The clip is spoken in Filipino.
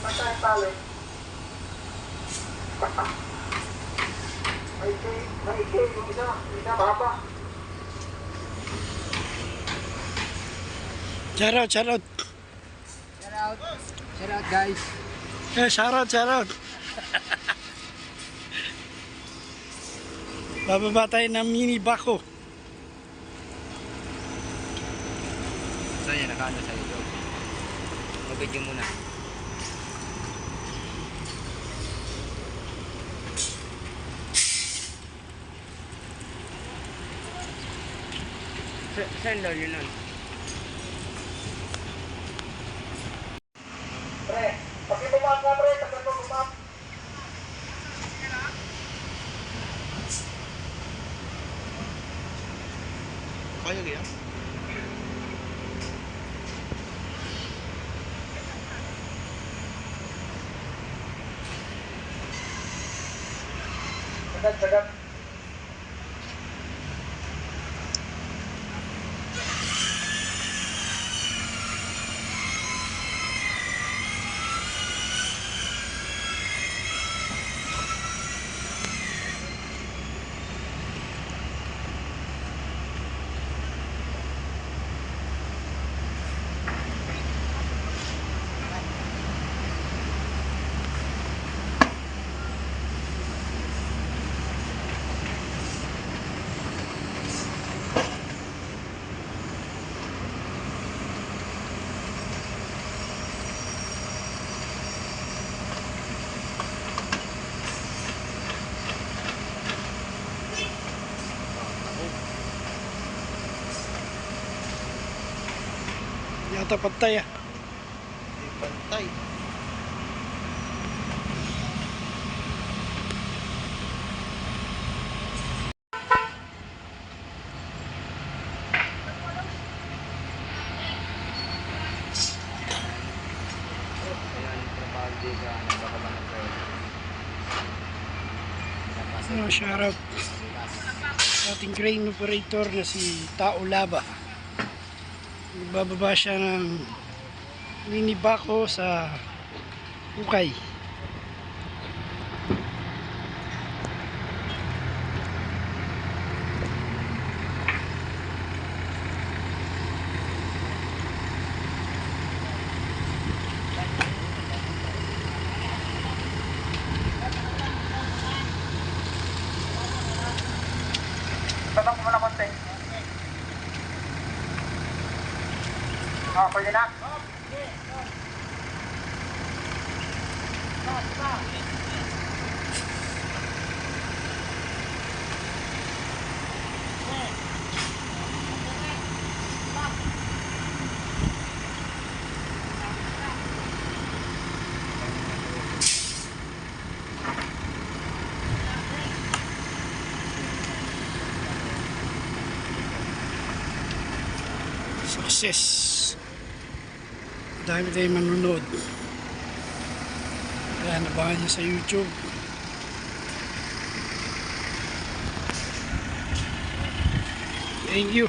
tayo talo. May yung isa baba. Shout out, shout out. Shout out guys. Eh, shout out, shout out. Bababa tayo ng mini bako. Saan yan? Nakaano sa ito? Mag-video muna. Saan daw yun nun? Pre, pakibaba ka pre, tagal mo bumap. Kaya kaya? Sagad. Yata pantay ah. Pantay. Ayan, trabaho dito. Nagkakabangan kayo. Ano, shout out sa ating crane operator na si Tao Laba. Nagbababa siya ng mini bako sa ukay. Tanong mo na konti. Pwede na? Success. Dami tayong manunod. Kaya nabangan nyo sa YouTube. Thank you.